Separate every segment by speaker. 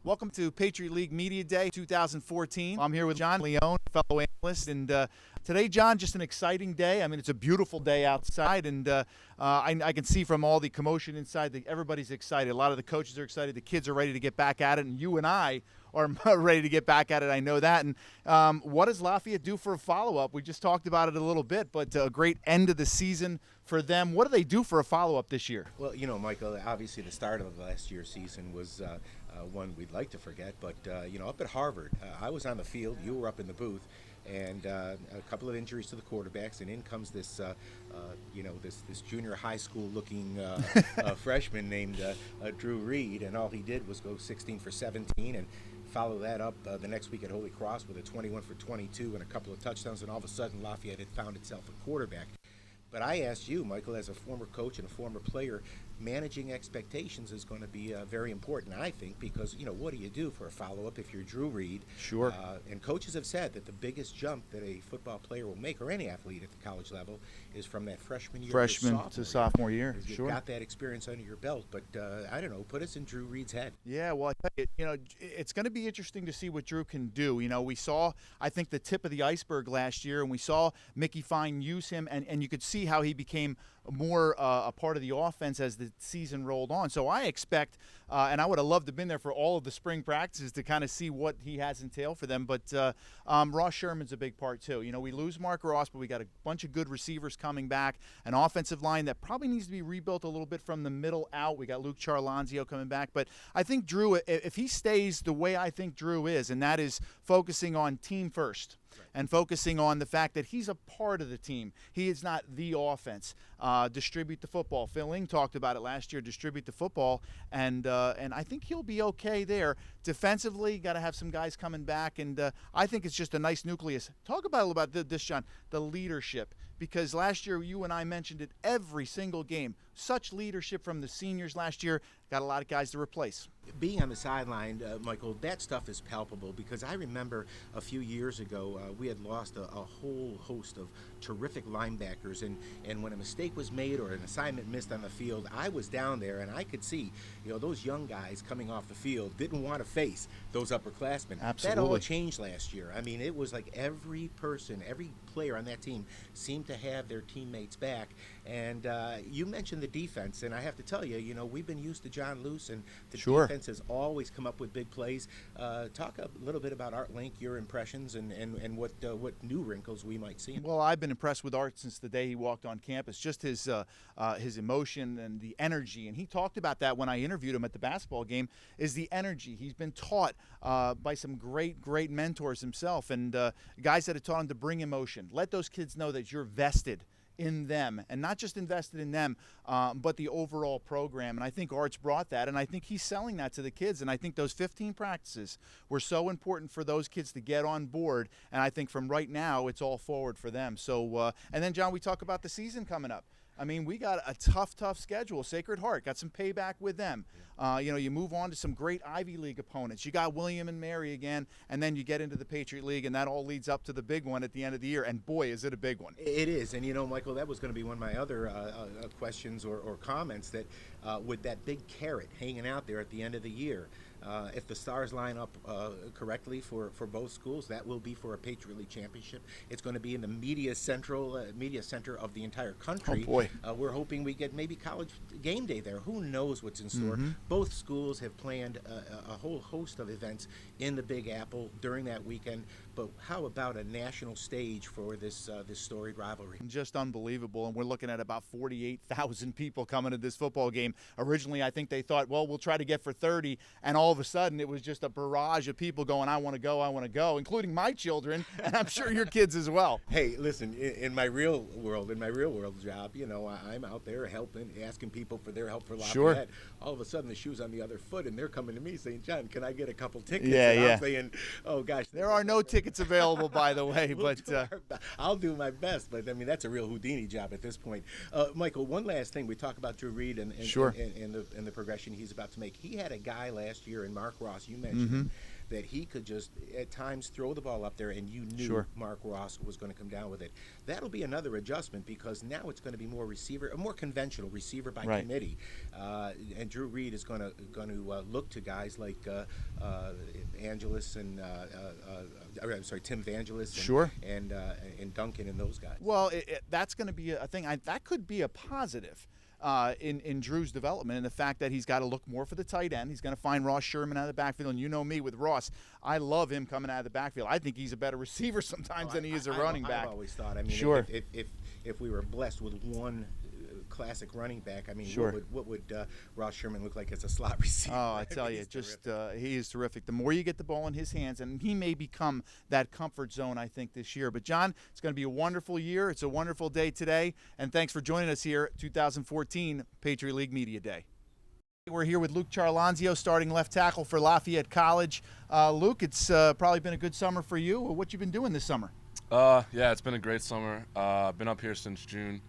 Speaker 1: Welcome to Patriot League Media Day 2014. I'm here with John Leone, fellow analyst, and today, John, just an exciting day. I mean, it's a beautiful day outside, and I can see from all the commotion inside that everybody's excited. A lot of the coaches are excited. The kids are ready to get back at it, and you and I are ready to get back at it. I know that. And what does Lafayette do for a follow-up? We just talked about it a little bit, but a great end of the season for them. What do they do for a follow-up this year?
Speaker 2: Well, you know, Michael, obviously the start of last year's season was one we'd like to forget, but, up at Harvard, I was on the field, you were up in the booth, and a couple of injuries to the quarterbacks, and in comes this, this junior high school looking freshman named Drew Reed, and all he did was go 16 for 17 and follow that up the next week at Holy Cross with a 21 for 22 and a couple of touchdowns, and all of a sudden Lafayette had found itself a quarterback. But I asked you, Michael, as a former coach and a former player, managing expectations is going to be very important, I think, because, what do you do for a follow-up if you're Drew Reed?
Speaker 1: Sure.
Speaker 2: And coaches have said that the biggest jump that a football player will make, or any athlete at the college level, is from that freshman year
Speaker 1: to sophomore year.
Speaker 2: You've
Speaker 1: Sure.
Speaker 2: got that experience under your belt, but I don't know, put us in Drew Reed's head.
Speaker 1: Yeah, well, I tell you, it's going to be interesting to see what Drew can do. We saw, I think, the tip of the iceberg last year, and we saw Mickey Fine use him, and you could see how he became more a part of the offense as the season rolled on. So I expect, and I would have loved to have been there for all of the spring practices to kind of see what he has entailed for them. But Ross Sherman's a big part too. We lose Mark Ross, but we got a bunch of good receivers coming back, an offensive line that probably needs to be rebuilt a little bit from the middle out. We got Luke Charlanzio coming back. But I think Drew, if he stays the way I think Drew is, and that is focusing on team first, and focusing on the fact that he's a part of the team. He is not the offense. Distribute the football. Phil Ing talked about it last year, distribute the football, and I think he'll be okay there. Defensively, got to have some guys coming back, and I think it's just a nice nucleus. Talk about this, John, the leadership, because last year you and I mentioned it every single game. Such leadership from the seniors last year. Got a lot of guys to replace.
Speaker 2: Being on the sideline, Michael, that stuff is palpable because I remember a few years ago we had lost a whole host of terrific linebackers, and when a mistake was made or an assignment missed on the field, I was down there and I could see, those young guys coming off the field didn't want to face those upperclassmen.
Speaker 1: Absolutely.
Speaker 2: That all changed last year. I mean, it was like every person, every player on that team seemed to have their teammates back. And you mentioned the defense, and I have to tell you, we've been used to John Luce, and the
Speaker 1: Sure.
Speaker 2: defense has always come up with big plays. Talk a little bit about Art Link, your impressions, and what new wrinkles we might see.
Speaker 1: Well, I've been impressed with Art since the day he walked on campus. Just his emotion and the energy, and he talked about that when I interviewed him at the basketball game. Is the energy he's been taught by some great mentors himself, and guys that have taught him to bring emotion. Let those kids know that you're vested in them, and not just invested in them, but the overall program. And I think Art's brought that, and I think he's selling that to the kids. And I think those 15 practices were so important for those kids to get on board. And I think from right now, it's all forward for them. So, and then, John, we talk about the season coming up. I mean, we got a tough schedule. Sacred Heart got some payback with them. You move on to some great Ivy League opponents. You got William and Mary again, and then you get into the Patriot League, and that all leads up to the big one at the end of the year. And boy, is it a big one.
Speaker 2: It is. And, Michael, that was going to be one of my other questions or comments, that with that big carrot hanging out there at the end of the year, if the stars line up correctly for both schools, that will be for a Patriot League championship. It's going to be in the media center of the entire country.
Speaker 1: Oh, boy.
Speaker 2: We're hoping we get maybe college game day there. Who knows what's in store?
Speaker 1: Mm-hmm.
Speaker 2: Both schools have planned a whole host of events in the Big Apple during that weekend. But how about a national stage for this storied rivalry?
Speaker 1: Just unbelievable. And we're looking at about 48,000 people coming to this football game. Originally, I think they thought, well, we'll try to get for 30. And all of a sudden, it was just a barrage of people going, I want to go, including my children. And I'm sure your kids as well.
Speaker 2: Hey, listen, in my real world job, I'm out there helping, asking people for their help for Lafayette.
Speaker 1: Sure.
Speaker 2: All of a sudden, the shoe's on the other foot, and they're coming to me saying, John, can I get a couple tickets?
Speaker 1: Yeah,
Speaker 2: and
Speaker 1: yeah.
Speaker 2: I'm saying, oh, gosh.
Speaker 1: There are no tickets available, by the way.
Speaker 2: We'll
Speaker 1: But
Speaker 2: I'll do my best. But, I mean, that's a real Houdini job at this point. Michael, one last thing. We talk about Drew Reed and
Speaker 1: Sure.
Speaker 2: and the progression he's about to make. He had a guy last year in Mark Ross, you mentioned him, that he could just at times throw the ball up there, and you knew
Speaker 1: Sure.
Speaker 2: Mark Ross was going to come down with it. That'll be another adjustment because now it's going to be more receiver, a more conventional receiver by
Speaker 1: Right.
Speaker 2: committee, and Drew Reed is going to look to guys like Angelis and I'm sorry, Tim Vangelis, and,
Speaker 1: Sure.
Speaker 2: and Duncan and those guys.
Speaker 1: Well, that's going to be a thing. That could be a positive in Drew's development, and the fact that he's got to look more for the tight end. He's going to find Ross Sherman out of the backfield, and you know me with Ross, I love him coming out of the backfield. I think he's a better receiver sometimes than he is a running back.
Speaker 2: I've always thought. I mean,
Speaker 1: Sure.
Speaker 2: if we were blessed with one classic running back, I mean,
Speaker 1: Sure.
Speaker 2: what would Ross Sherman look like as a slot receiver?
Speaker 1: Oh, I tell you,
Speaker 2: He's
Speaker 1: just
Speaker 2: terrific.
Speaker 1: he is terrific. The more you get the ball in his hands, and he may become that comfort zone, I think, this year. But, John, it's going to be a wonderful year. It's a wonderful day today, and thanks for joining us here at 2014 Patriot League Media Day. We're here with Luke Charlanzio, starting left tackle for Lafayette College. Luke, it's probably been a good summer for you. What you been doing this summer?
Speaker 3: Yeah, it's been a great summer. I've been up here since June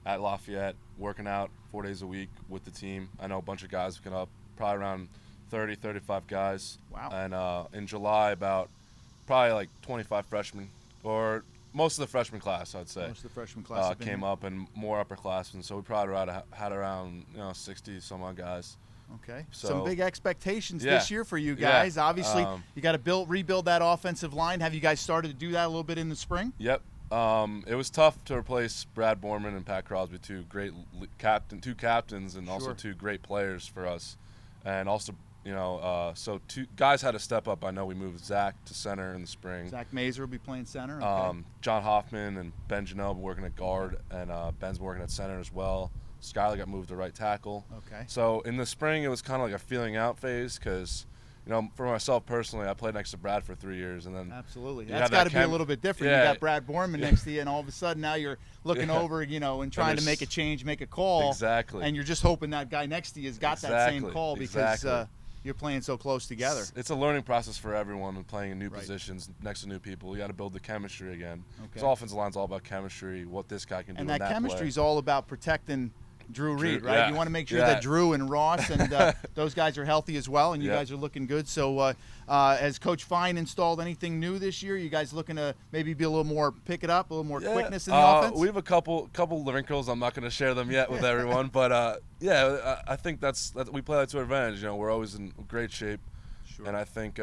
Speaker 3: at Lafayette, working out 4 days a week with the team. I know a bunch of guys have been up, probably around 30, 35 guys.
Speaker 1: Wow.
Speaker 3: And in July, about probably like 25 freshmen, or most of the freshman class, I'd say,
Speaker 1: Most of the freshman class have been
Speaker 3: came
Speaker 1: here.
Speaker 3: up, and more upperclassmen. So we probably had around 60 some odd guys.
Speaker 1: Okay.
Speaker 3: So-
Speaker 1: Some big expectations
Speaker 3: Yeah.
Speaker 1: this year for you
Speaker 3: Yeah.
Speaker 1: guys. Obviously, you got to rebuild that offensive line. Have you guys started to do that a little bit in the spring?
Speaker 3: Yep. It was tough to replace Brad Borman and Pat Crosby, two captains, and also
Speaker 1: Sure.
Speaker 3: two great players for us. And also, so two guys had to step up. I know we moved Zach to center in the spring.
Speaker 1: Zach Mazer will be playing center. Okay.
Speaker 3: John Hoffman and Ben Janelle working at guard, and Ben's working at center as well. Skylar got moved to right tackle.
Speaker 1: Okay.
Speaker 3: So in the spring, it was kind of like a feeling out phase because, for myself personally, I played next to Brad for 3 years, and then
Speaker 1: Absolutely.
Speaker 3: you
Speaker 1: That's
Speaker 3: have
Speaker 1: got to
Speaker 3: that
Speaker 1: be a little bit different.
Speaker 3: Yeah.
Speaker 1: You got Brad Borman next to you, and all of a sudden now you're looking
Speaker 3: Yeah.
Speaker 1: over, and trying to
Speaker 3: there's-
Speaker 1: make a change, make a call.
Speaker 3: Exactly.
Speaker 1: And you're just hoping that guy next to you has got that same
Speaker 3: Exactly.
Speaker 1: call because
Speaker 3: Exactly.
Speaker 1: you're playing so close together.
Speaker 3: It's a learning process for everyone when playing in new
Speaker 1: Right.
Speaker 3: positions next to new people. You got to build the chemistry again. Because
Speaker 1: Okay.
Speaker 3: offensive line's all about chemistry, what this guy can do
Speaker 1: And
Speaker 3: in
Speaker 1: that
Speaker 3: that
Speaker 1: chemistry
Speaker 3: play.
Speaker 1: is all about protecting Drew Reed, right?
Speaker 3: yeah.
Speaker 1: You want to make sure
Speaker 3: Yeah.
Speaker 1: that Drew and Ross and those guys are healthy as well, and you
Speaker 3: Yeah.
Speaker 1: guys are looking good. So has Coach Fine installed anything new this year? You guys looking to maybe be a little more, pick it up, a little more quickness in the offense?
Speaker 3: We have a couple wrinkles. I'm not going to share them yet with everyone, but I think that we play that to our advantage. We're always in great shape,
Speaker 1: Sure.
Speaker 3: and I think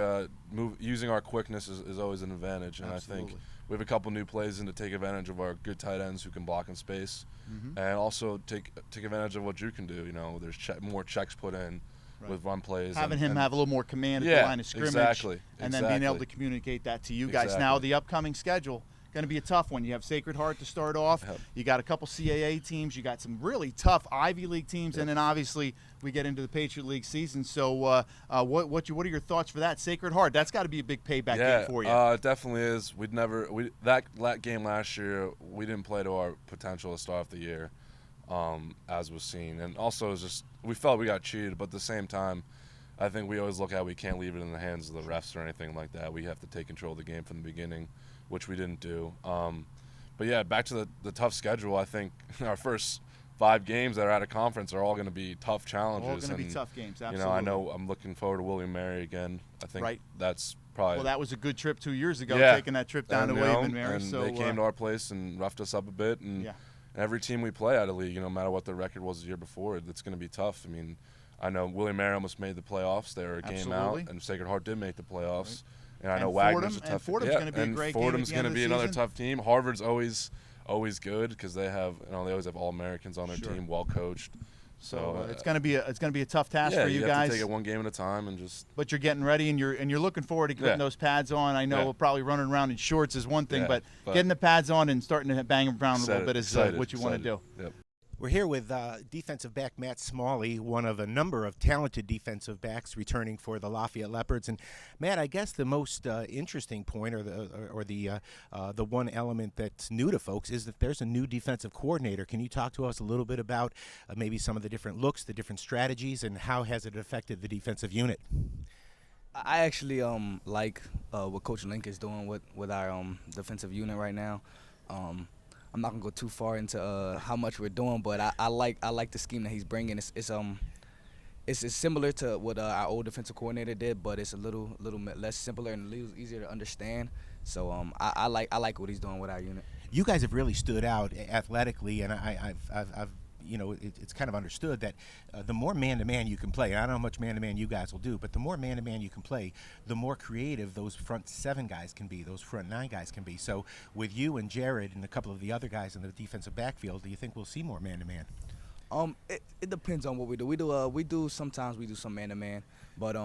Speaker 3: using our quickness is always an advantage. And I
Speaker 1: Absolutely.
Speaker 3: think we have a couple new plays in to take advantage of our good tight ends who can block in space,
Speaker 1: Mm-hmm.
Speaker 3: and also take advantage of what Drew can do. There's more checks put in
Speaker 1: Right.
Speaker 3: with run plays.
Speaker 1: Having
Speaker 3: and
Speaker 1: him have a little more command at
Speaker 3: Yeah,
Speaker 1: the line of scrimmage,
Speaker 3: exactly,
Speaker 1: and then being able
Speaker 3: exactly.
Speaker 1: to communicate that to you guys. Now,
Speaker 3: Exactly.
Speaker 1: the upcoming schedule going to be a tough one. You have Sacred Heart to start off.
Speaker 3: Yep.
Speaker 1: You got a couple CAA teams. You got some really tough Ivy League teams, and then obviously we get into the Patriot League season. So, what are your thoughts for that? Sacred Heart. That's got to be a big payback game for you.
Speaker 3: It definitely is. That game last year, we didn't play to our potential to start off the year, as was seen, and also it was just we felt we got cheated. But at the same time, I think we always look at we can't leave it in the hands of the refs or anything like that. We have to take control of the game from the beginning, which we didn't do. But yeah, back to the tough schedule. I think our first 5 games that are out of conference are all going to be tough challenges.
Speaker 1: All going to be
Speaker 3: and,
Speaker 1: tough games. Absolutely.
Speaker 3: I know I'm looking forward to William Mary again. I think
Speaker 1: Right.
Speaker 3: that's probably
Speaker 1: Well, that was a good trip 2 years ago,
Speaker 3: Yeah.
Speaker 1: taking that trip down
Speaker 3: and,
Speaker 1: to William and Mary.
Speaker 3: and
Speaker 1: So
Speaker 3: they came to our place and roughed us up a bit. And
Speaker 1: yeah.
Speaker 3: every team we play out of league, no matter what their record was the year before, it's going to be tough. I mean, I know William Mary almost made the playoffs. They were a game
Speaker 1: Absolutely.
Speaker 3: out, and Sacred Heart did make the playoffs. And I
Speaker 1: And
Speaker 3: know Wagner's
Speaker 1: Fordham-
Speaker 3: a
Speaker 1: and
Speaker 3: tough.
Speaker 1: Fordham's
Speaker 3: yeah,
Speaker 1: gonna be a
Speaker 3: and
Speaker 1: great game at
Speaker 3: Fordham's
Speaker 1: the end
Speaker 3: gonna
Speaker 1: of the
Speaker 3: be another
Speaker 1: season.
Speaker 3: tough team. Harvard's always good because they have they always have all Americans on their
Speaker 1: Sure.
Speaker 3: team, well coached.
Speaker 1: So it's going to be a tough task
Speaker 3: yeah,
Speaker 1: for you
Speaker 3: have
Speaker 1: guys.
Speaker 3: to take it one game at a time and just
Speaker 1: But you're getting ready, and you're looking forward to putting
Speaker 3: Yeah.
Speaker 1: those pads on. I know
Speaker 3: Yeah.
Speaker 1: probably running around in shorts is one thing,
Speaker 3: Yeah,
Speaker 1: but
Speaker 3: but-
Speaker 1: getting the pads on and starting to bang around a little
Speaker 3: excited-
Speaker 1: bit is
Speaker 3: excited,
Speaker 1: what you want to do.
Speaker 3: excited. Yep.
Speaker 2: We're here with defensive back Matt Smalley, one of a number of talented defensive backs returning for the Lafayette Leopards. And Matt, I guess the most interesting point, or the one element that's new to folks, is that there's a new defensive coordinator. Can you talk to us a little bit about maybe some of the different looks, the different strategies, and how has it affected the defensive unit?
Speaker 4: I actually like what Coach Link is doing with our defensive unit right now. I'm not gonna go too far into how much we're doing, but I like the scheme that he's bringing. it's similar to what our old defensive coordinator did, but it's a little less simpler and a little easier to understand. So I like what he's doing with our unit.
Speaker 2: You guys have really stood out athletically, and I've it's kind of understood that the more man-to-man you can play, and I don't know how much man-to-man you guys will do, but the more man-to-man you can play, the more creative those front 7 guys can be, those front 9 guys can be. So with you and Jared and a couple of the other guys in the defensive backfield, do you think we'll see more man-to-man?
Speaker 4: It depends on what we do. Sometimes we do some man-to-man, but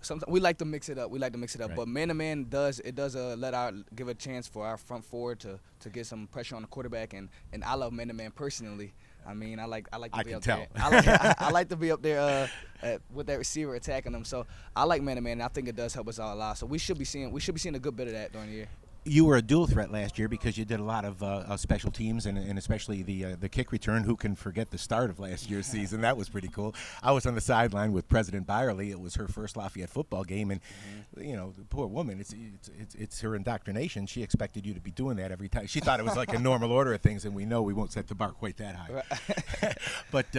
Speaker 4: sometimes we like to mix it up.
Speaker 2: Right.
Speaker 4: But man-to-man does give a chance for our front forward to get some pressure on the quarterback, and I love man-to-man personally. I mean, I like to
Speaker 2: I
Speaker 4: be
Speaker 2: can
Speaker 4: up
Speaker 2: tell.
Speaker 4: there. I like to be up there with that receiver attacking them. So I like man-to-man, and I think it does help us out a lot. So we should be seeing a good bit of that during the year.
Speaker 2: You were a dual threat last year because you did a lot of special teams and especially the kick return. Who can forget the start of last year's season? That was pretty cool. I was on the sideline with President Byerly. It was her first Lafayette football game, and the poor woman. It's her indoctrination. She expected you to be doing that every time. She thought it was like a normal order of things, and we know we won't set the bar quite that high.
Speaker 4: Right.
Speaker 2: But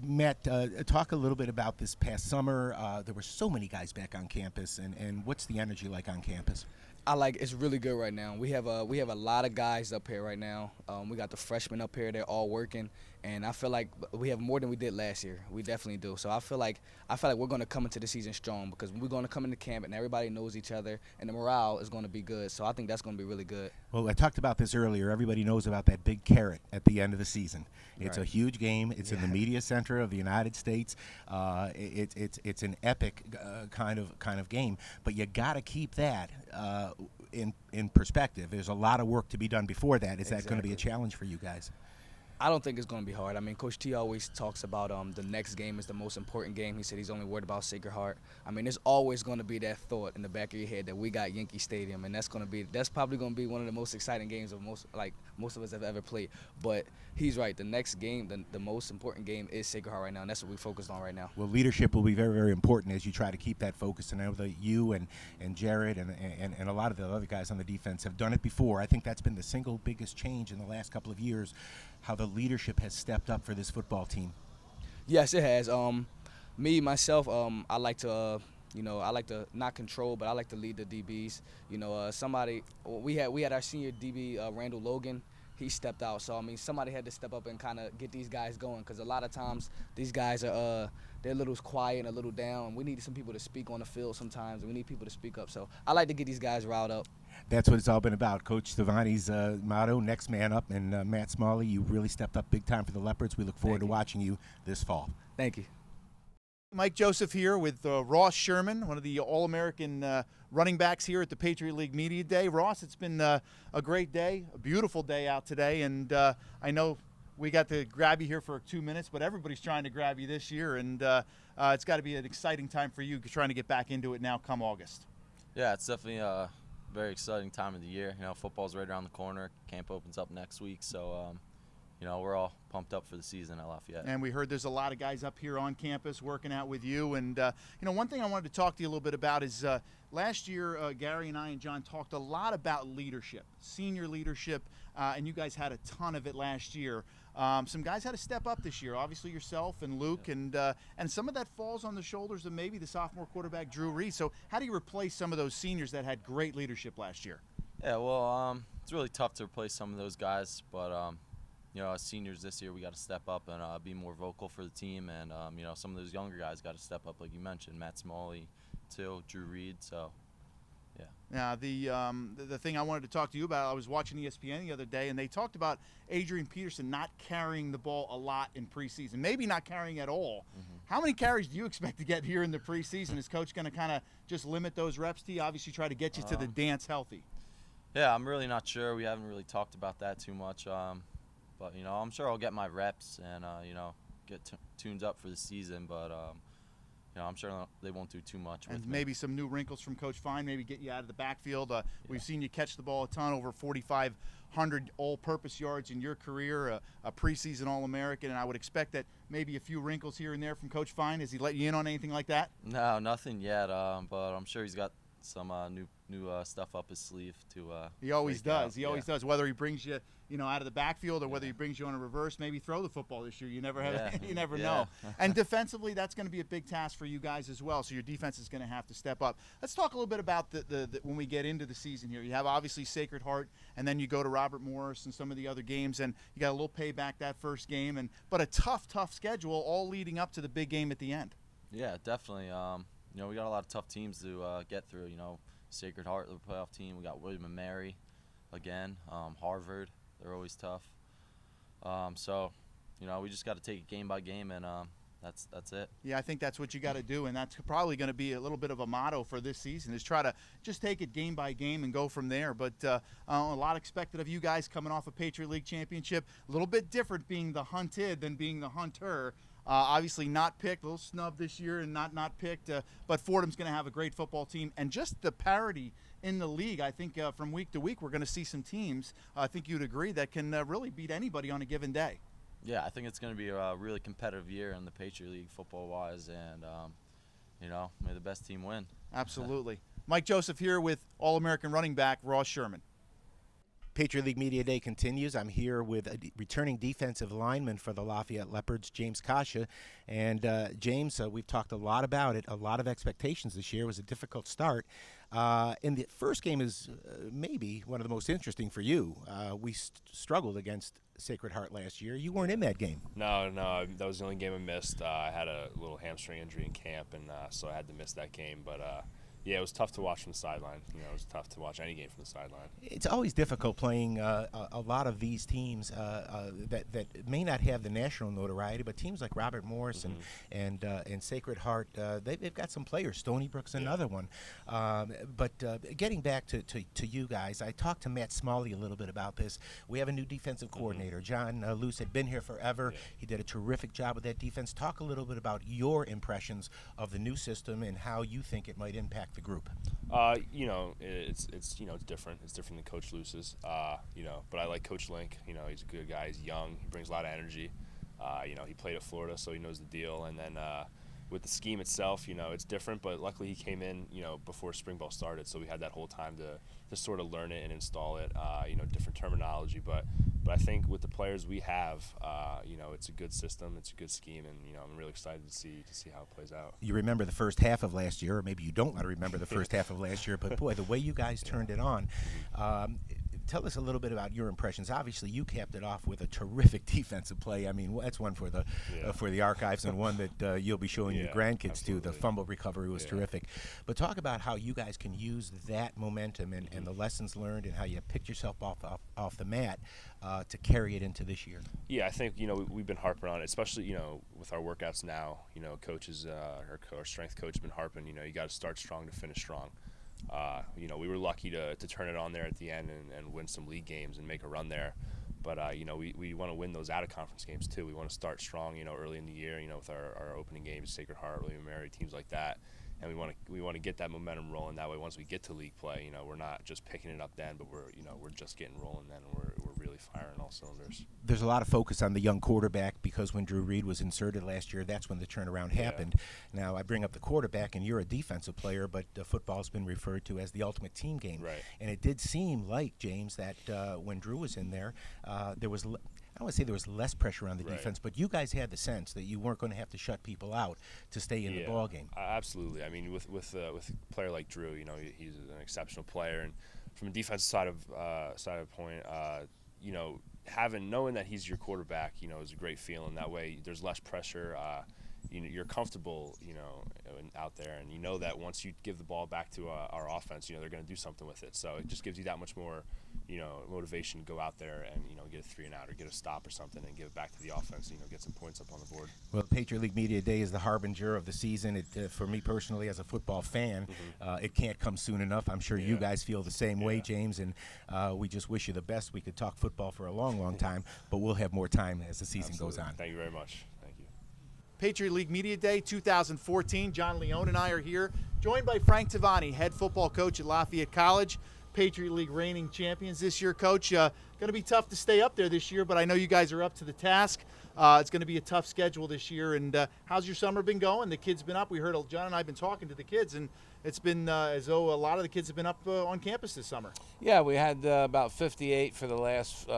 Speaker 2: Matt, talk a little bit about this past summer. There were so many guys back on campus, and what's the energy like on campus?
Speaker 4: It's really good right now. We have a lot of guys up here right now. We got the freshmen up here; they're all working, and I feel like we have more than we did last year. We definitely do. So I feel like we're going to come into the season strong because we're going to come into camp and everybody knows each other, and the morale is going to be good. So I think that's going to be really good.
Speaker 2: Well, I talked about this earlier. Everybody knows about that big carrot at the end of the season. It's
Speaker 4: Right.
Speaker 2: a huge game. It's in the media center of the United States. It's an epic kind of game. But you got to keep that in perspective. There's a lot of work to be done before that. Is that going to be a challenge for you guys?
Speaker 4: I don't think it's going to be hard. I mean, Coach T always talks about the next game is the most important game. He said he's only worried about Sacred Heart. I mean, there's always going to be that thought in the back of your head that we got Yankee Stadium, and that's probably going to be one of the most exciting games of most of us have ever played. But he's right. The next game, the most important game is Sacred Heart right now, and that's what we're focused on right now.
Speaker 2: Well, leadership will be very, very important as you try to keep that focus. And I know that you and Jared and a lot of the other guys on the defense have done it before. I think that's been the single biggest change in the last couple of years, how the leadership has stepped up for this football team.
Speaker 4: Yes, it has. Me myself, I like to not control, but I like to lead the DBs. We had our senior DB Randall Logan. He stepped out, so I mean somebody had to step up and kind of get these guys going because a lot of times these guys are they're a little quiet and a little down. We need some people to speak on the field sometimes. We need people to speak up. So I like to get these guys riled up.
Speaker 2: That's what it's all been about. Coach Stevani's motto, next man up, and Matt Smalley, you really stepped up big time for the Leopards. We look forward to watching you this fall.
Speaker 4: Thank you.
Speaker 1: Mike Joseph here with Ross Sherman, one of the All-American running backs here at the Patriot League Media Day. Ross, it's been a great day, a beautiful day out today, and I know we got to grab you here for 2 minutes, but everybody's trying to grab you this year, and it's got to be an exciting time for you trying to get back into it now come August.
Speaker 5: Yeah, it's definitely a very exciting time of the year. Football's right around the corner. Camp opens up next week, so we're all pumped up for the season at Lafayette.
Speaker 1: And we heard there's a lot of guys up here on campus working out with you. And, one thing I wanted to talk to you a little bit about is last year, Gary and I and John talked a lot about leadership, senior leadership, and you guys had a ton of it last year. Some guys had to step up this year, obviously yourself and Luke, and some of that falls on the shoulders of maybe the sophomore quarterback, Drew Reed. So how do you replace some of those seniors that had great leadership last year?
Speaker 5: Yeah, well, it's really tough to replace some of those guys, but as seniors this year, we got to step up and be more vocal for the team. And, some of those younger guys got to step up, like you mentioned, Matt Smalley, too, Drew Reed. So, yeah.
Speaker 1: Now, the thing I wanted to talk to you about, I was watching ESPN the other day, and they talked about Adrian Peterson not carrying the ball a lot in preseason, maybe not carrying at all. Mm-hmm. How many carries do you expect to get here in the preseason? Is Coach going to kind of just limit those reps to you? Obviously, try to get you to the dance healthy.
Speaker 5: Yeah, I'm really not sure. We haven't really talked about that too much. But, I'm sure I'll get my reps and, get tuned up for the season. But, I'm sure they won't do too much with me.
Speaker 1: Maybe some new wrinkles from Coach Fine, maybe get you out of the backfield. We've seen you catch the ball a ton, over 4,500 all-purpose yards in your career, a preseason All-American, and I would expect that maybe a few wrinkles here and there from Coach Fine. Has he let you in on anything like that?
Speaker 5: No, nothing yet, but I'm sure he's got some new new stuff up his sleeve to.
Speaker 1: He always
Speaker 5: break out.
Speaker 1: does. He always does. Whether he brings you, out of the backfield or whether he brings you on a reverse, maybe throw the football this year. You never have.
Speaker 5: Yeah.
Speaker 1: You never
Speaker 5: Yeah.
Speaker 1: know. And defensively, that's going to be a big task for you guys as well. So your defense is going to have to step up. Let's talk a little bit about the when we get into the season here. You have obviously Sacred Heart, and then you go to Robert Morris and some of the other games, and you got a little payback that first game, but a tough schedule all leading up to the big game at the end.
Speaker 5: Yeah, definitely. We got a lot of tough teams to get through. Sacred Heart, the playoff team. We got William and Mary, again. Harvard, they're always tough. So, we just got to take it game by game, and that's it.
Speaker 1: Yeah, I think that's what you got to do, and that's probably going to be a little bit of a motto for this season, is try to just take it game by game and go from there. But a lot expected of you guys coming off a Patriot League championship. A little bit different being the hunted than being the hunter. Obviously not picked, a little snub this year and not picked, but Fordham's going to have a great football team. And just the parity in the league, I think from week to week we're going to see some teams, I think you'd agree, that can really beat anybody on a given day.
Speaker 5: Yeah, I think it's going to be a really competitive year in the Patriot League football-wise, and, may the best team win.
Speaker 1: Absolutely. Mike Joseph here with All-American running back Ross Sherman.
Speaker 2: Patriot League Media Day continues. I'm here with a returning defensive lineman for the Lafayette Leopards, James Kasha. And James, we've talked a lot about it, a lot of expectations this year. It was a difficult start. And the first game is maybe one of the most interesting for you. We struggled against Sacred Heart last year. You weren't in that game.
Speaker 6: No, that was the only game I missed. I had a little hamstring injury in camp, and so I had to miss that game. But yeah, it was tough to watch from the sideline. It was tough to watch any game from the sideline.
Speaker 2: It's always difficult playing a lot of these teams that may not have the national notoriety, but teams like Robert Morris and Sacred Heart, they've got some players. Stony Brook's another one. But getting back to you guys, I talked to Matt Smalley a little bit about this. We have a new defensive coordinator. John Luce had been here forever.
Speaker 6: Yeah.
Speaker 2: He did a terrific job with that defense. Talk a little bit about your impressions of the new system and how you think it might impact the group.
Speaker 6: It's different. It's different than Coach Luce's. But I like Coach Link. He's a good guy. He's young. He brings a lot of energy. He played at Florida, so he knows the deal. And then with the scheme itself, it's different. But luckily, he came in, before spring ball started, so we had that whole time to sort of learn it and install it. Different terminology, but I think with the players we have, it's a good system, it's a good scheme, and I'm really excited to see how it plays out.
Speaker 2: You remember the first half of last year, or maybe you don't want to remember the first half of last year, but boy, the way you guys turned it on. Tell us a little bit about your impressions. Obviously, you capped it off with a terrific defensive play. I mean, that's one for the archives, and one that you'll be showing your grandkids
Speaker 6: absolutely.
Speaker 2: too. The fumble recovery was terrific. But talk about how you guys can use that momentum and the lessons learned, and how you picked yourself off the mat to carry it into this year.
Speaker 6: Yeah, I think we've been harping on it, especially with our workouts now. Coaches, our strength coach has been harping. You got to start strong to finish strong. We were lucky to turn it on there at the end and win some league games and make a run there. But, we want to win those out-of-conference games, too. We want to start strong, early in the year, with our opening games, Sacred Heart, William and Mary, teams like that. And we want to get that momentum rolling. That way, once we get to league play, we're not just picking it up then, but we're just getting rolling then, and we're really firing all cylinders.
Speaker 2: There's a lot of focus on the young quarterback because when Drew Reed was inserted last year, that's when the turnaround happened. Now, I bring up the quarterback, and you're a defensive player, but football's been referred to as the ultimate team game.
Speaker 6: Right.
Speaker 2: And it did seem like, James, that when Drew was in there, there was I don't want to say there was less pressure on the defense, but you guys had the sense that you weren't going to have to shut people out to stay in the ball game.
Speaker 6: Absolutely. I mean, with a player like Drew, he's an exceptional player, and from a defensive side of point, knowing that he's your quarterback, is a great feeling. That way, there's less pressure. You're comfortable, out there, and that once you give the ball back to our offense, they're going to do something with it. So it just gives you that much more, motivation to go out there and get a 3-and-out or get a stop or something and give it back to the offense. Get some points up on the board.
Speaker 2: Well, Patriot League Media Day is the harbinger of the season. For me personally, as a football fan, it can't come soon enough. I'm sure you guys feel the same way, James, and we just wish you the best. We could talk football for a long, long time, but we'll have more time as the season goes on.
Speaker 6: Thank you very much.
Speaker 1: Patriot League Media Day 2014. John Leone and I are here, joined by Frank Tavani, head football coach at Lafayette College. Patriot League reigning champions this year, Coach. Going to be tough to stay up there this year, but I know you guys are up to the task. It's going to be a tough schedule this year. And how's your summer been going? The kids been up. We heard John and I have been talking to the kids, and it's been as though a lot of the kids have been up on campus this summer.
Speaker 7: Yeah, we had about 58 for the last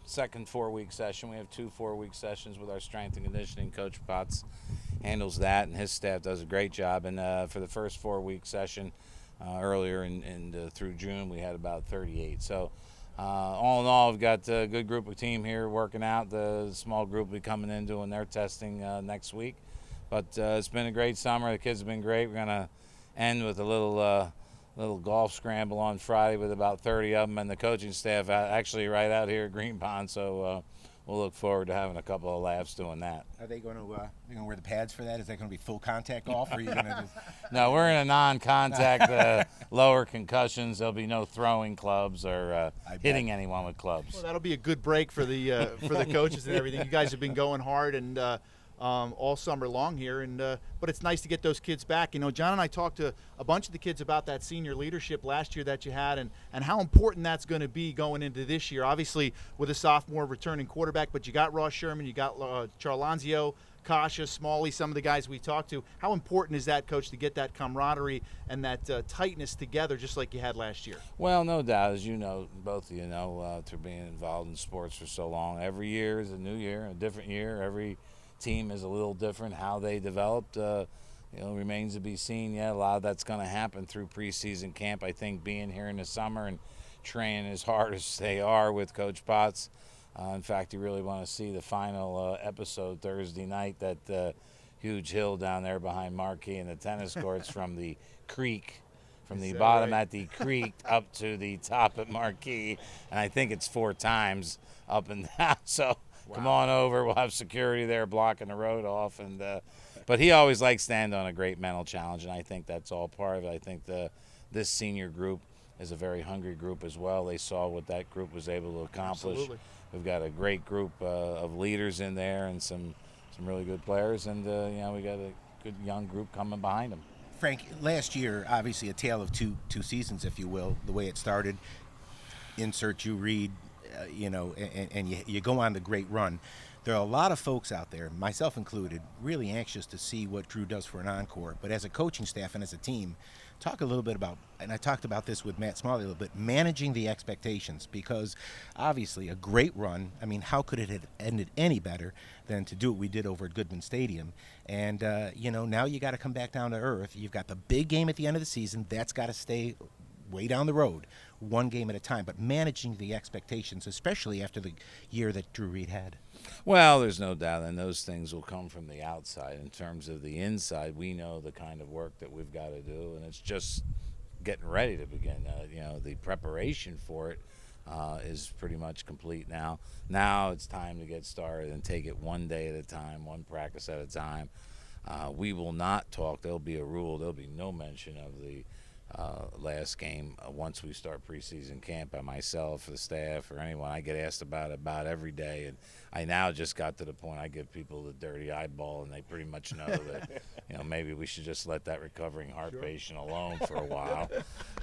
Speaker 7: second 4-week session. We have 2 4-week sessions with our strength and conditioning. Coach Potts handles that, and his staff does a great job. And for the first 4-week session earlier through June, we had about 38. So all in all, we've got a good group of team here working out. The small group will be coming in doing their testing next week. But it's been a great summer. The kids have been great. We're going to end with a little golf scramble on Friday with about 30 of them, and the coaching staff actually right out here at Green Pond. So we'll look forward to having a couple of laughs doing that.
Speaker 2: Are they going to wear the pads for that? Is that going to be full contact golf, or are you going to just?
Speaker 7: No, we're in a non-contact lower concussions. There'll be no throwing clubs or hitting anyone with clubs.
Speaker 1: Well, that'll be a good break for the coaches and everything. You guys have been going hard and all summer long here, and but it's nice to get those kids back. You know, John and I talked to a bunch of the kids about that senior leadership last year that you had, and how important that's going to be going into this year. Obviously, with a sophomore returning quarterback, but you got Ross Sherman, you got Charlanzio, Kasha, Smalley, some of the guys we talked to. How important is that, Coach, to get that camaraderie and that tightness together, just like you had last year?
Speaker 7: Well, no doubt, as you know, both of you know, through being involved in sports for so long. Every year is a new year, a different year. Every team is a little different. How they developed remains to be seen yet. A lot of that's going to happen through preseason camp. I think being here in the summer and training as hard as they are with Coach Potts. In fact, you really want to see the final episode Thursday night, that huge hill down there behind Marquee and the tennis courts from the creek, from the bottom at the creek up to the top at Marquee. And I think it's 4 times up and down. So come on over. We'll have security there blocking the road off. And but he always likes to end on a great mental challenge, and I think that's all part of it. I think this senior group is a very hungry group as well. They saw what that group was able to accomplish.
Speaker 1: Absolutely.
Speaker 7: We've got a great group of leaders in there and some really good players, and we got a good young group coming behind them.
Speaker 2: Frank, last year, obviously a tale of two seasons, if you will, the way it started. Insert Drew Reed, and you go on the great run. There are a lot of folks out there, myself included, really anxious to see what Drew does for an encore. But as a coaching staff and as a team, talk a little bit about, and I talked about this with Matt Smalley a little bit, managing the expectations, because obviously a great run, I mean, how could it have ended any better than to do what we did over at Goodman Stadium? And, now you got to come back down to earth. You've got the big game at the end of the season. That's got to stay way down the road, one game at a time, but managing the expectations, especially after the year that Drew Reed had.
Speaker 7: Well, there's no doubt, and those things will come from the outside. In terms of the inside, we know the kind of work that we've got to do, and it's just getting ready to begin. The preparation for it is pretty much complete now. Now it's time to get started and take it one day at a time, one practice at a time. We will not talk. There'll be a rule. There'll be no mention of the last game once we start preseason camp by myself, the staff, or anyone. I get asked about it about every day, and I now just got to the point I give people the dirty eyeball, and they pretty much know that maybe we should just let that recovering heart patient alone for a while.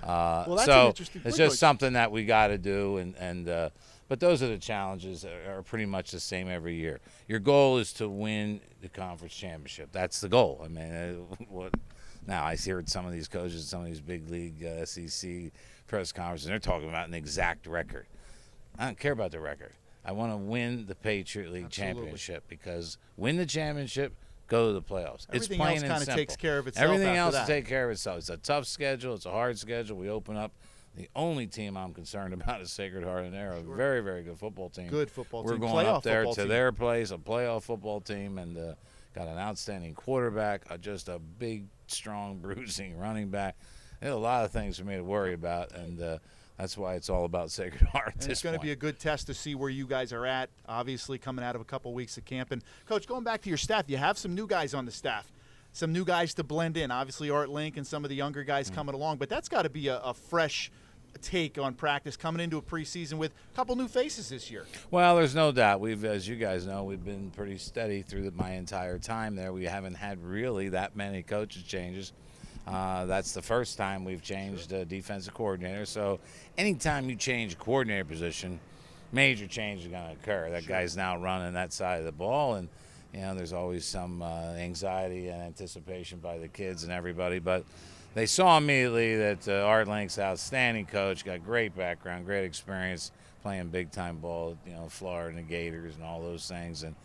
Speaker 1: Well, that's an
Speaker 7: so
Speaker 1: interesting
Speaker 7: it's
Speaker 1: point,
Speaker 7: just
Speaker 1: Coach.
Speaker 7: something that we got to do, but those are the challenges are pretty much the same every year. Your goal is to win the conference championship. That's the goal. I mean, Now, I heard some of these coaches, some of these big league SEC press conferences, and they're talking about an exact record. I don't care about the record. I want to win the Patriot League championship, because win the championship, go to the playoffs.
Speaker 1: Everything
Speaker 7: it's plain
Speaker 1: else
Speaker 7: and
Speaker 1: kinda
Speaker 7: simple.
Speaker 1: takes care of itself
Speaker 7: Everything
Speaker 1: after
Speaker 7: else
Speaker 1: that.
Speaker 7: will take care of itself. It's a tough schedule. It's a hard schedule. We open up. The only team I'm concerned about is Sacred Heart, and they're a very, very good football team.
Speaker 1: Good football
Speaker 7: We're
Speaker 1: team.
Speaker 7: going
Speaker 1: Playoff
Speaker 7: up there
Speaker 1: football
Speaker 7: to
Speaker 1: team.
Speaker 7: their place, a playoff football team, and got an outstanding quarterback, just a big, strong, bruising running back. There's a lot of things for me to worry about, and that's why it's all about Sacred Heart at
Speaker 1: And it's going to be a good test to see where you guys are at, obviously coming out of a couple weeks of camp. And, Coach, going back to your staff, you have some new guys on the staff, some new guys to blend in. Obviously, Art Link and some of the younger guys coming along. But that's got to be a fresh take on practice coming into a preseason with a couple new faces this year.
Speaker 7: Well, there's no doubt. As you guys know, we've been pretty steady through my entire time there. We haven't had really that many coaches changes. That's the first time we've changed defensive coordinator. So anytime you change a coordinator position, major change is going to occur. That guy's now running that side of the ball, and there's always some anxiety and anticipation by the kids and everybody. But they saw immediately that Art Link's outstanding coach, got great background, great experience playing big-time ball, Florida and the Gators and all those things, and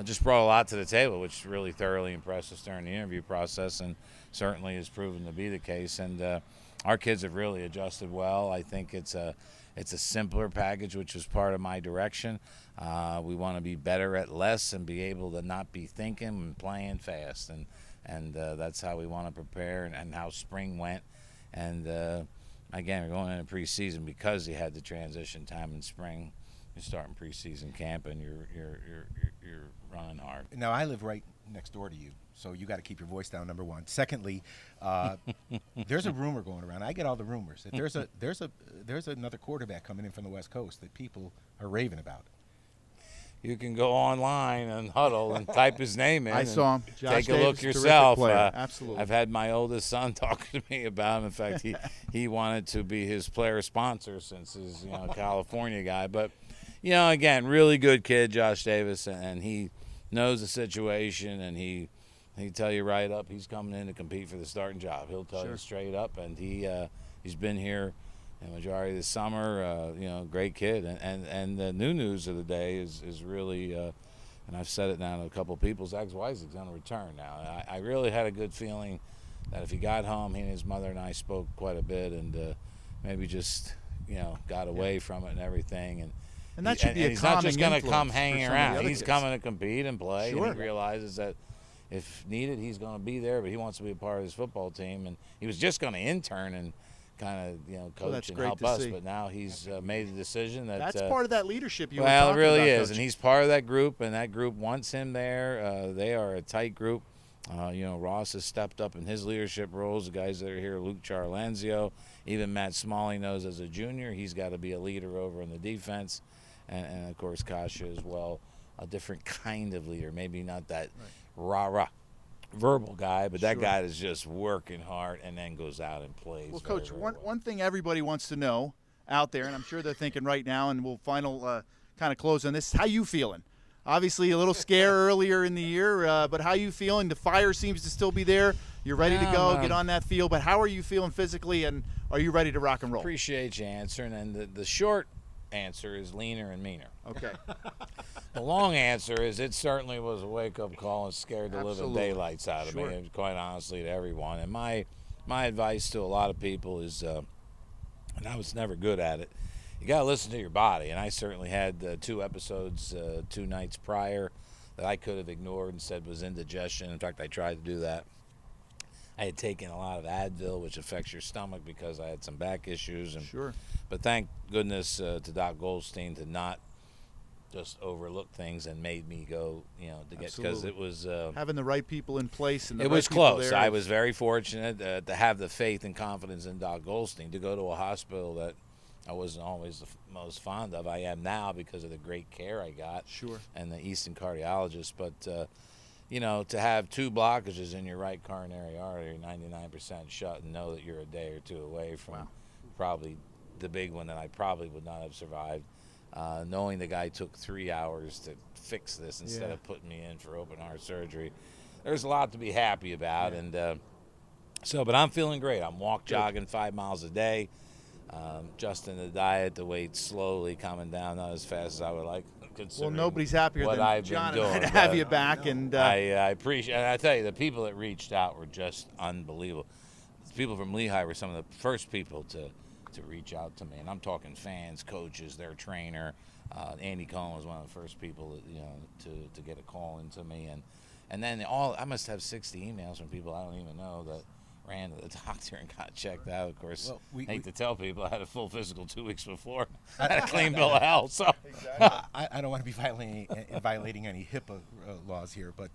Speaker 7: just brought a lot to the table, which really thoroughly impressed us during the interview process, and certainly has proven to be the case. And our kids have really adjusted well. I think it's a simpler package, which is part of my direction. We want to be better at less and be able to not be thinking and playing fast, and that's how we want to prepare and how spring went. And again, we're going into preseason because you had the transition time in spring. You're starting preseason camp and you're running hard.
Speaker 2: Now, I live right next door to you, so you got to keep your voice down, number one. Secondly, there's a rumor going around. I get all the rumors that there's another quarterback coming in from the West Coast that people are raving about.
Speaker 7: You can go online and Huddle and type his name in.
Speaker 1: I saw him. Josh
Speaker 7: Take a
Speaker 1: Davis,
Speaker 7: look
Speaker 1: terrific
Speaker 7: yourself.
Speaker 1: player. Absolutely.
Speaker 7: I've had my oldest son talking to me about him. In fact, he wanted to be his player sponsor since he's California guy. But again, really good kid, Josh Davis, and he knows the situation, and he tell you right up he's coming in to compete for the starting job. He'll tell you straight up, and he's been here the majority of the summer. Great kid, and the new news of the day is really, and I've said it now to a couple of people, Zach Zweizig's going to return now. I really had a good feeling that if he got home, he and his mother and I spoke quite a bit, and maybe just got away from it and everything,
Speaker 1: and that should be a
Speaker 7: he's not just
Speaker 1: going to
Speaker 7: come hanging around. He's
Speaker 1: kids.
Speaker 7: coming to compete and play,
Speaker 1: Sure.
Speaker 7: and he realizes that if needed, he's going to be there, but he wants to be a part of his football team. And he was just going to intern and kind of coach
Speaker 1: that's
Speaker 7: and
Speaker 1: great
Speaker 7: help
Speaker 1: to
Speaker 7: us,
Speaker 1: see.
Speaker 7: but now he's made the decision that
Speaker 1: That's part of that leadership you were
Speaker 7: well, it
Speaker 1: talking
Speaker 7: really
Speaker 1: about,
Speaker 7: is,
Speaker 1: Coach.
Speaker 7: and he's part of that group, and that group wants him there. They are a tight group. Ross has stepped up in his leadership roles. The guys that are here, Luke Charlanzio, even Matt Smalley knows as a junior he's got to be a leader over in the defense, and of course Kasha as well, a different kind of leader. Maybe not that rah-rah verbal guy, but that guy is just working hard and then goes out and plays.
Speaker 1: Well,
Speaker 7: very,
Speaker 1: Coach,
Speaker 7: very
Speaker 1: one
Speaker 7: well.
Speaker 1: one thing everybody wants to know out there, and I'm sure they're thinking right now, and we'll final kind of close on this. How you feeling? Obviously, a little scare earlier in the year, but how you feeling? The fire seems to still be there. You're ready to go, get on that field. But how are you feeling physically, and are you ready to rock and roll?
Speaker 7: Appreciate you answering, and the short answer is leaner and meaner.
Speaker 1: Okay.
Speaker 7: The long answer is it certainly was a wake-up call and scared the living
Speaker 1: Absolutely.
Speaker 7: daylights out of me, quite honestly, to everyone. And my advice to a lot of people is, and I was never good at it, you got to listen to your body. And I certainly had 2 episodes 2 nights prior that I could have ignored and said was indigestion. In fact, I tried to do that. I had taken a lot of Advil, which affects your stomach because I had some back issues. And,
Speaker 1: Sure.
Speaker 7: But thank goodness to Doc Goldstein to not just overlook things and made me go, to get, because it was
Speaker 1: Having the right people in place. And the
Speaker 7: it
Speaker 1: right
Speaker 7: was
Speaker 1: people
Speaker 7: close.
Speaker 1: there.
Speaker 7: I was very fortunate to have the faith and confidence in Doc Goldstein to go to a hospital that I wasn't always the most fond of. I am now because of the great care I got.
Speaker 1: Sure.
Speaker 7: And the Easton cardiologist, but to have 2 blockages in your right coronary artery, 99% shut, and know that you're a day or 2 away from probably the big one that I probably would not have survived. Knowing the guy took 3 hours to fix this instead of putting me in for open heart surgery, there's a lot to be happy about. And but I'm feeling great. I'm jogging 5 miles a day, adjusting the diet, the weight slowly coming down, not as fast as I would like.
Speaker 1: Well, nobody's happier
Speaker 7: what
Speaker 1: than
Speaker 7: I've
Speaker 1: John
Speaker 7: been
Speaker 1: and I
Speaker 7: doing,
Speaker 1: to have
Speaker 7: but
Speaker 1: you back. And
Speaker 7: I appreciate, and I tell you, the people that reached out were just unbelievable. The people from Lehigh were some of the first people to reach out to me, and I'm talking fans, coaches, their trainer. Andy Cohen was one of the first people that, to get a call into me, and then I must have 60 emails from people I don't even know that ran to the doctor and got checked out. Of course,
Speaker 2: Well,
Speaker 7: hate to tell people I had a full physical 2 weeks before. I had a clean bill of health. So
Speaker 2: I don't want to be violating any HIPAA laws here, but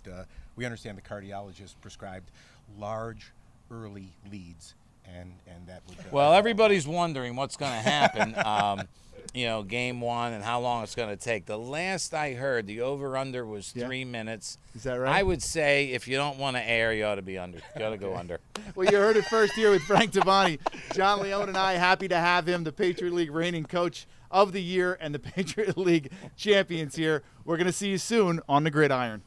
Speaker 2: we understand the cardiologist prescribed large, early leads, and that would.
Speaker 7: Well, everybody's wondering what's going to happen. game one and how long it's going to take. The last I heard, the over/under was
Speaker 1: Yeah.
Speaker 7: 3 minutes.
Speaker 1: Is that right?
Speaker 7: I would say if you don't want to air, you ought to be under. You got to go under.
Speaker 1: Well, you heard it first here with Frank Tabani. John Leone and I happy to have him, the Patriot League reigning coach of the year and the Patriot League champions here. We're going to see you soon on the gridiron.